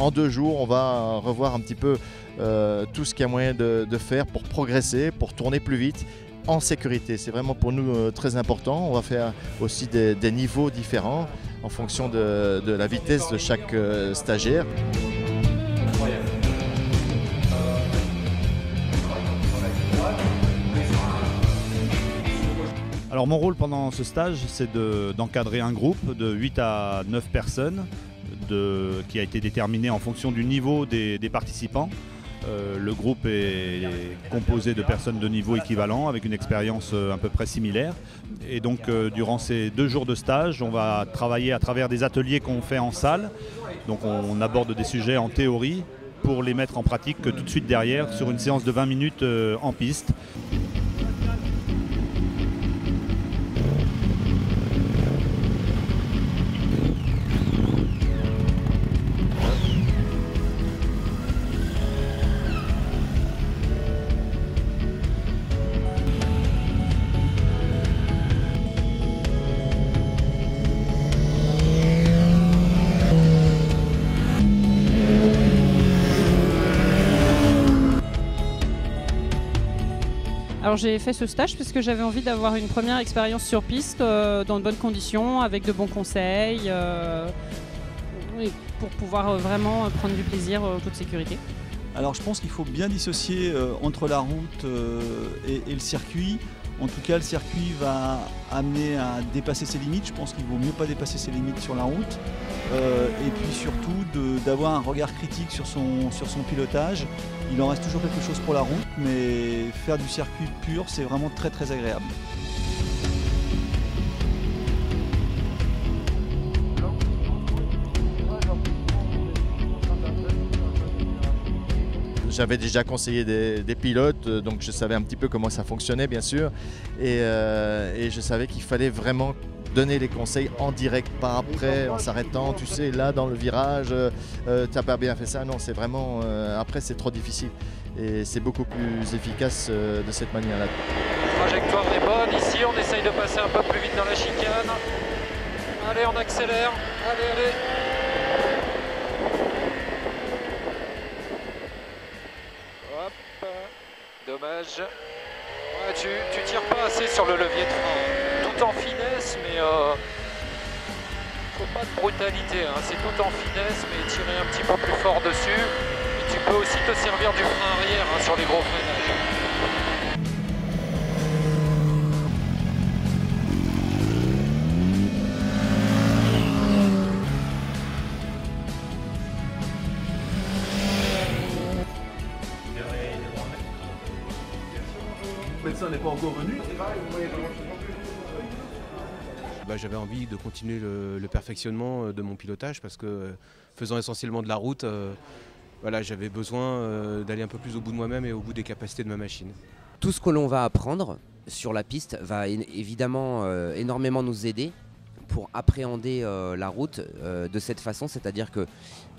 en 2 jours, on va revoir un petit peu tout ce qu'il y a moyen de faire pour progresser, pour tourner plus vite en sécurité. C'est vraiment pour nous très important. On va faire aussi des niveaux différents en fonction de la vitesse de chaque stagiaire. Alors mon rôle pendant ce stage, c'est d'encadrer un groupe de 8 à 9 personnes qui a été déterminé en fonction du niveau des participants. Le groupe est composé de personnes de niveau équivalent avec une expérience à peu près similaire. Et donc durant ces 2 jours de stage, on va travailler à travers des ateliers qu'on fait en salle. Donc on aborde des sujets en théorie pour les mettre en pratique tout de suite derrière sur une séance de 20 minutes en piste. Alors j'ai fait ce stage parce que j'avais envie d'avoir une première expérience sur piste dans de bonnes conditions, avec de bons conseils, pour pouvoir vraiment prendre du plaisir en toute sécurité. Alors je pense qu'il faut bien dissocier entre la route et le circuit. En tout cas, le circuit va amener à dépasser ses limites. Je pense qu'il vaut mieux pas dépasser ses limites sur la route. Et puis surtout d'avoir un regard critique sur son pilotage. Il en reste toujours quelque chose pour la route, mais faire du circuit pur, c'est vraiment très très agréable. J'avais déjà conseillé des pilotes, donc je savais un petit peu comment ça fonctionnait bien sûr. Et je savais qu'il fallait vraiment donner les conseils en direct, pas après, en s'arrêtant, tu sais, là dans le virage, t'as pas bien fait ça. Non, c'est vraiment, après c'est trop difficile. Et c'est beaucoup plus efficace de cette manière-là. La trajectoire est bonne, ici on essaye de passer un peu plus vite dans la chicane. Allez, on accélère, allez, allez. Hop, dommage. Ouais, tu tires pas assez sur le levier de frein, tout en finesse, mais faut pas de brutalité, hein. C'est tout en finesse, mais tirer un petit peu plus fort dessus. Et tu peux aussi te servir du frein arrière, hein, sur les gros freinages. Le médecin n'est pas encore venu. J'avais envie de continuer le perfectionnement de mon pilotage parce que faisant essentiellement de la route, j'avais besoin d'aller un peu plus au bout de moi-même et au bout des capacités de ma machine. Tout ce que l'on va apprendre sur la piste va évidemment énormément nous aider pour appréhender la route de cette façon, c'est-à-dire que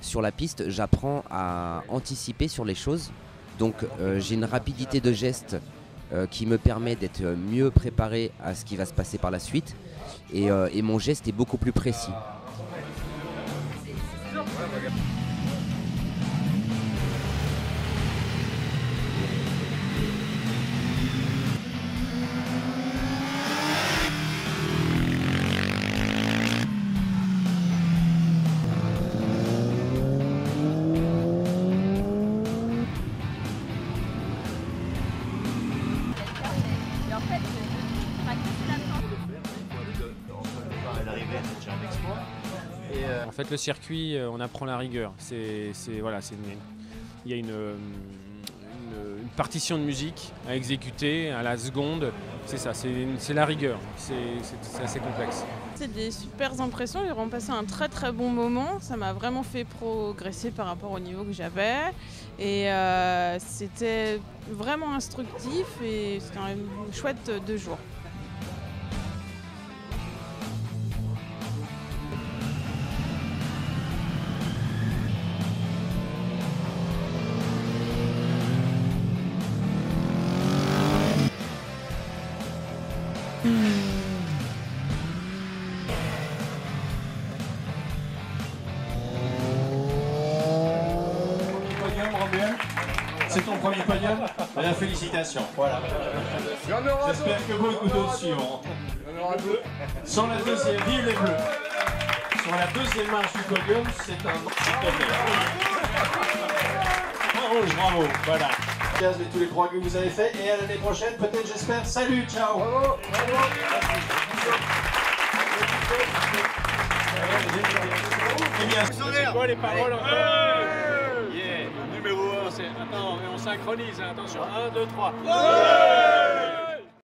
sur la piste, j'apprends à anticiper sur les choses. Donc j'ai une rapidité de geste qui me permet d'être mieux préparé à ce qui va se passer par la suite et mon geste est beaucoup plus précis. En fait, le circuit, on apprend la rigueur. Il y a une partition de musique à exécuter à la seconde. C'est ça, c'est la rigueur. C'est assez complexe. C'est des super impressions. J'ai vraiment passé un très très bon moment. Ça m'a vraiment fait progresser par rapport au niveau que j'avais. Et c'était vraiment instructif et c'était un chouette 2 jours. C'est ton premier podium? Félicitations. Voilà. J'espère que beaucoup d'autres suivront. Sur la deuxième, vive les Bleus. Sur la deuxième marche du podium, c'est un bravo, voilà. De tous les progrès que vous avez fait et à l'année prochaine, peut-être, j'espère. Salut, ciao. Bravo. Eh bien, c'est quoi les paroles encore? Yeah. Numéro 1, c'est... Attends, on synchronise, attention. 1, 2, 3.